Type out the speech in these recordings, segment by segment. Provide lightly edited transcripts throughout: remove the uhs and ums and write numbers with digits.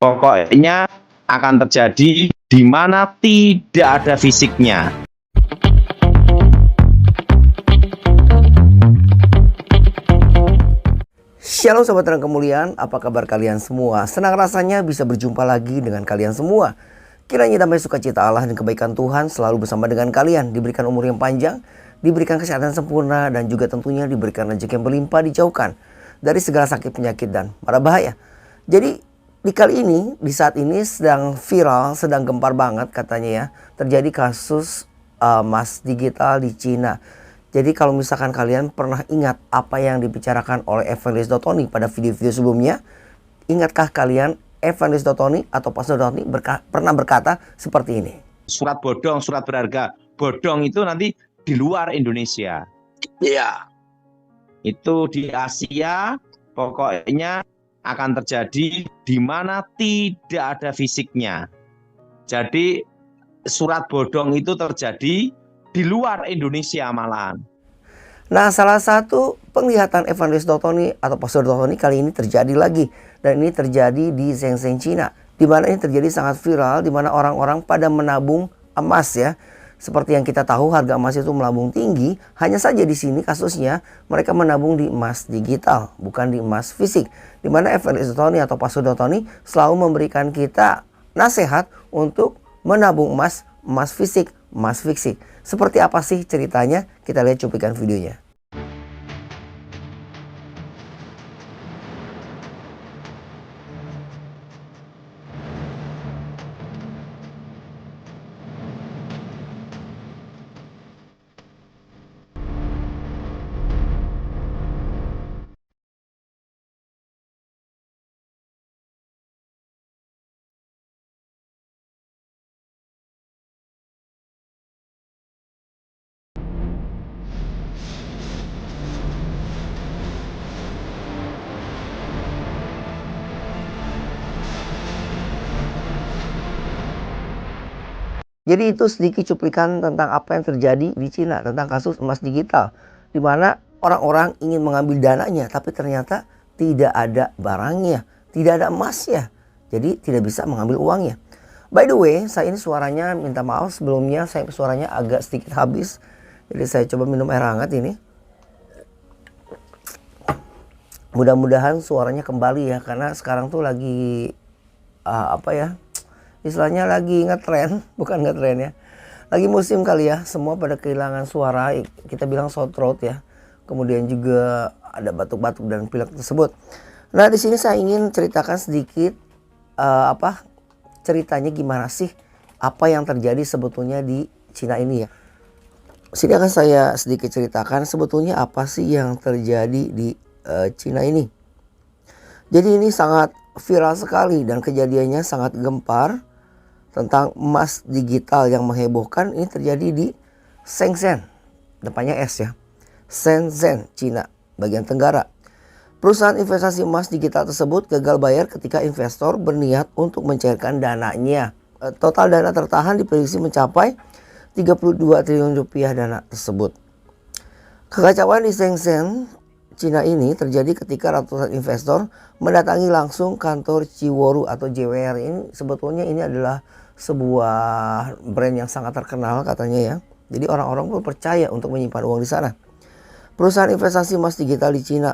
Pokoknya akan terjadi di mana tidak ada fisiknya. Shalom Sobat Terang Kemuliaan, apa kabar kalian semua? Senang rasanya bisa berjumpa lagi dengan kalian semua. Kiranya damai sukacita Allah dan kebaikan Tuhan selalu bersama dengan kalian. Diberikan umur yang panjang, diberikan kesehatan sempurna, dan juga tentunya diberikan rezeki yang berlimpah, dijauhkan dari segala sakit penyakit dan mara bahaya. Jadi di kali ini, di saat ini sedang viral, sedang gempar banget katanya ya, terjadi kasus emas digital di Cina. Jadi kalau misalkan kalian pernah ingat apa yang dibicarakan oleh Evangelist Dotoni pada video-video sebelumnya, ingatkah kalian Evangelist Dotoni atau Pastor Dotoni pernah berkata seperti ini? Surat bodong, surat berharga. Bodong itu nanti di luar Indonesia. Iya. Itu di Asia, pokoknya akan terjadi di mana tidak ada fisiknya. Jadi surat bodong itu terjadi di luar Indonesia malahan. Nah, salah satu penglihatan Evangelist Dotoni atau Pastor Dotoni kali ini terjadi lagi. Dan ini terjadi di Shenzhen, Cina. Di mana ini terjadi sangat viral, di mana orang-orang pada menabung emas ya. Seperti yang kita tahu harga emas itu melambung tinggi. Hanya saja di sini kasusnya mereka menabung di emas digital, bukan di emas fisik. Di mana Evangelist Dotoni atau Pastor Dotoni selalu memberikan kita nasihat untuk menabung emas fisik, emas fisik. Seperti apa sih ceritanya? Kita lihat cuplikan videonya. Jadi itu sedikit cuplikan tentang apa yang terjadi di Cina, tentang kasus emas digital. Di mana orang-orang ingin mengambil dananya, tapi ternyata tidak ada barangnya, tidak ada emasnya. Jadi tidak bisa mengambil uangnya. By the way, saya ini suaranya minta maaf sebelumnya, saya suaranya agak sedikit habis. Jadi saya coba minum air hangat ini. Mudah-mudahan suaranya kembali ya, karena sekarang tuh lagi istilahnya lagi ngetren, bukan ngetren ya. Lagi musim kali ya, semua pada kehilangan suara, kita bilang sore throat ya. Kemudian juga ada batuk-batuk dan pilek tersebut. Nah, di sini saya ingin ceritakan sedikit ceritanya gimana sih apa yang terjadi sebetulnya di Cina ini ya. Sini akan saya sedikit ceritakan sebetulnya apa sih yang terjadi di Cina ini. Jadi ini sangat viral sekali dan kejadiannya sangat gempar. Tentang emas digital yang menghebohkan ini terjadi di Shenzhen, depannya S ya, Shenzhen, Cina, bagian tenggara. Perusahaan investasi emas digital tersebut gagal bayar ketika investor berniat untuk mencairkan dananya. Total dana tertahan diprediksi mencapai 32 triliun rupiah dana tersebut. Kekacauan di Shenzhen, Cina ini terjadi ketika ratusan investor mendatangi langsung kantor Ciworu atau JWR. Ini sebetulnya ini adalah sebuah brand yang sangat terkenal katanya ya. Jadi orang-orang pun percaya untuk menyimpan uang di sana. Perusahaan investasi emas digital di Cina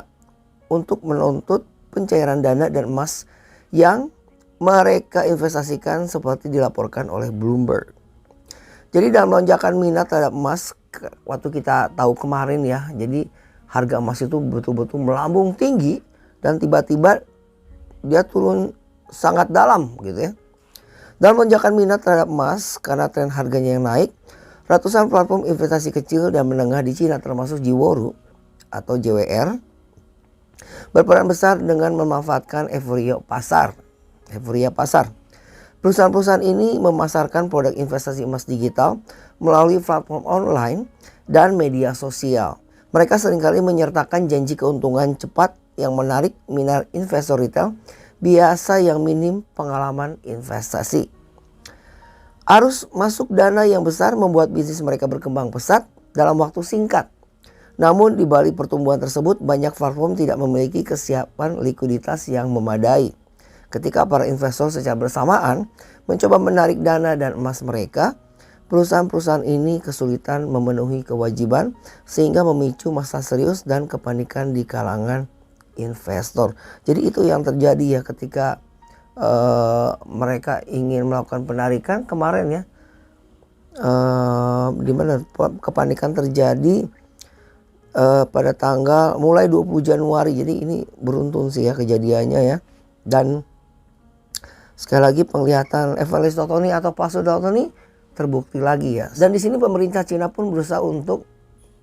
untuk menuntut pencairan dana dan emas yang mereka investasikan seperti dilaporkan oleh Bloomberg. Jadi dalam lonjakan minat terhadap emas waktu kita tahu kemarin ya. Jadi harga emas itu betul-betul melambung tinggi dan tiba-tiba dia turun sangat dalam gitu ya. Dalam lonjakan minat terhadap emas karena tren harganya yang naik, ratusan platform investasi kecil dan menengah di Cina termasuk Jiworu atau JWR berperan besar dengan memanfaatkan euforia pasar. Perusahaan-perusahaan ini memasarkan produk investasi emas digital melalui platform online dan media sosial. Mereka seringkali menyertakan janji keuntungan cepat yang menarik minat investor retail biasa yang minim pengalaman investasi. Arus masuk dana yang besar membuat bisnis mereka berkembang pesat dalam waktu singkat. Namun di balik pertumbuhan tersebut banyak platform tidak memiliki kesiapan likuiditas yang memadai. Ketika para investor secara bersamaan mencoba menarik dana dan emas mereka, perusahaan-perusahaan ini kesulitan memenuhi kewajiban sehingga memicu masalah serius dan kepanikan di kalangan investor. Jadi itu yang terjadi ya ketika mereka ingin melakukan penarikan kemarin ya. Di mana kepanikan terjadi pada tanggal mulai 20 Januari. Jadi ini beruntun sih ya kejadiannya ya. Dan sekali lagi penglihatan Evangelis Totoni atau Pastor Totoni terbukti lagi ya. Dan di sini pemerintah Cina pun berusaha untuk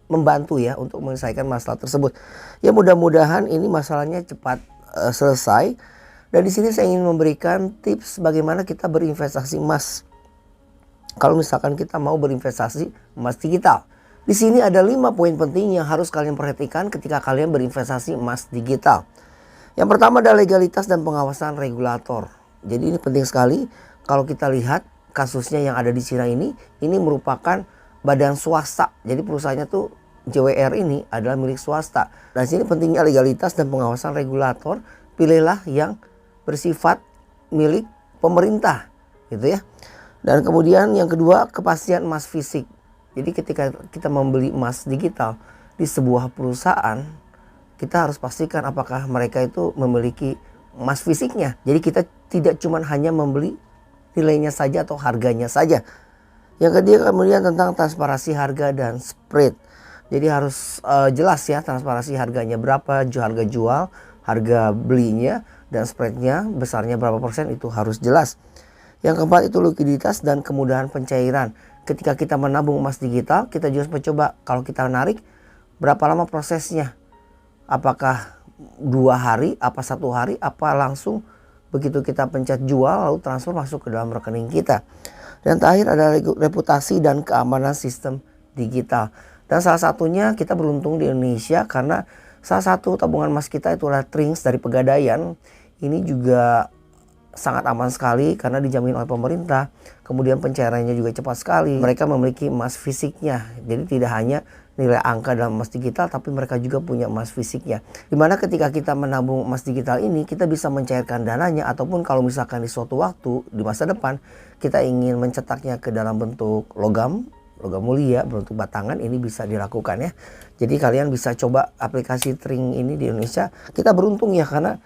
membantu ya untuk menyelesaikan masalah tersebut. Ya mudah-mudahan ini masalahnya cepat selesai. Dan di sini saya ingin memberikan tips bagaimana kita berinvestasi emas. Kalau misalkan kita mau berinvestasi emas digital. Di sini ada 5 poin penting yang harus kalian perhatikan ketika kalian berinvestasi emas digital. Yang pertama adalah legalitas dan pengawasan regulator. Jadi ini penting sekali. Kalau kita lihat kasusnya yang ada di Cina ini merupakan badan swasta. Jadi perusahaannya tuh JWR ini adalah milik swasta. Dan sini pentingnya legalitas dan pengawasan regulator. Pilihlah yang bersifat milik pemerintah, gitu ya. Dan kemudian yang kedua, kepastian emas fisik. Jadi ketika kita membeli emas digital di sebuah perusahaan, kita harus pastikan apakah mereka itu memiliki emas fisiknya. Jadi kita tidak cuma hanya membeli nilainya saja atau harganya saja. Yang ketiga kemudian tentang transparansi harga dan spread. Jadi harus jelas ya transparansi harganya berapa, harga jual, harga belinya, dan spreadnya besarnya berapa persen itu harus jelas. Yang keempat itu likuiditas dan kemudahan pencairan. Ketika kita menabung emas digital, kita juga harus mencoba kalau kita narik berapa lama prosesnya. Apakah 2 hari, apa 1 hari, apa langsung begitu kita pencet jual lalu transfer masuk ke dalam rekening kita. Dan terakhir adalah reputasi dan keamanan sistem digital. Dan salah satunya kita beruntung di Indonesia karena salah satu tabungan emas kita itulah Trings dari Pegadaian. Ini juga sangat aman sekali karena dijamin oleh pemerintah. Kemudian pencairannya juga cepat sekali. Mereka memiliki emas fisiknya. Jadi tidak hanya nilai angka dalam emas digital tapi mereka juga punya emas fisiknya. Dimana ketika kita menabung emas digital ini kita bisa mencairkan dananya ataupun kalau misalkan di suatu waktu di masa depan kita ingin mencetaknya ke dalam bentuk logam mulia, bentuk batangan, ini bisa dilakukan ya. Jadi kalian bisa coba aplikasi Tring ini di Indonesia. Kita beruntung ya karena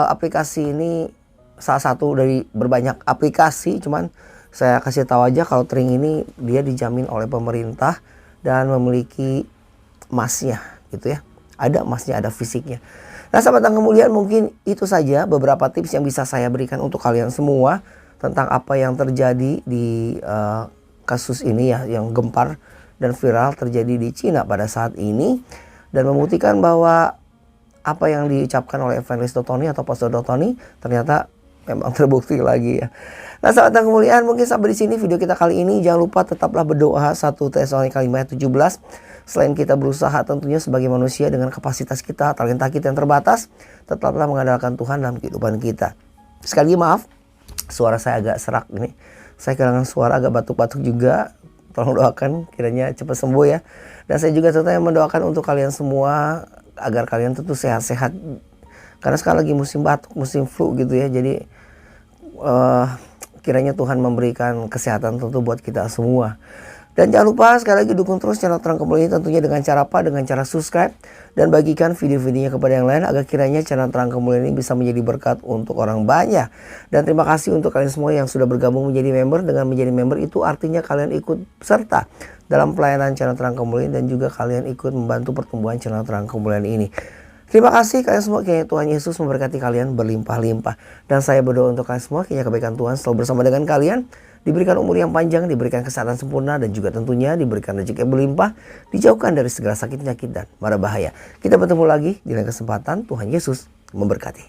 aplikasi ini salah satu dari berbanyak aplikasi, cuman saya kasih tahu aja kalau Tring ini dia dijamin oleh pemerintah dan memiliki emasnya gitu ya. Ada emasnya, ada fisiknya. Nah sahabat yang kemuliaan, mungkin itu saja beberapa tips yang bisa saya berikan untuk kalian semua tentang apa yang terjadi di kasus ini ya, yang gempar dan viral terjadi di Cina pada saat ini, dan membuktikan bahwa apa yang diucapkan oleh Evangelis Totoni atau Pastor Totoni ternyata memang terbukti lagi ya. Nah sahabat yang kemuliaan, mungkin sampai di sini video kita kali ini. Jangan lupa tetaplah berdoa 1 Tesalonika 5 ayat 17. Selain kita berusaha tentunya sebagai manusia dengan kapasitas kita, talenta kita yang terbatas, tetaplah mengandalkan Tuhan dalam kehidupan kita. Sekali lagi maaf, suara saya agak serak ini. Saya kehilangan suara, agak batuk-batuk juga. Tolong doakan kiranya cepat sembuh ya. Dan saya juga tentunya mendoakan untuk kalian semua agar kalian tentu sehat-sehat. Karena sekarang lagi musim batuk, musim flu gitu ya. Jadi kiranya Tuhan memberikan kesehatan tentu buat kita semua. Dan jangan lupa sekali lagi dukung terus channel Terang Kemuliaan ini tentunya dengan cara apa? Dengan cara subscribe dan bagikan video-videonya kepada yang lain agar kiranya channel Terang Kemuliaan ini bisa menjadi berkat untuk orang banyak. Dan terima kasih untuk kalian semua yang sudah bergabung menjadi member. Dengan menjadi member itu artinya kalian ikut serta dalam pelayanan channel Terang Kemuliaan dan juga kalian ikut membantu pertumbuhan channel Terang Kemuliaan ini. Terima kasih kalian semua, kiranya Tuhan Yesus memberkati kalian berlimpah-limpah. Dan saya berdoa untuk kalian semua, kiranya kebaikan Tuhan selalu bersama dengan kalian. Diberikan umur yang panjang, diberikan kesehatan sempurna, dan juga tentunya diberikan rezeki yang berlimpah. Dijauhkan dari segala sakit, penyakit, dan mara bahaya. Kita bertemu lagi di lain kesempatan. Tuhan Yesus memberkati.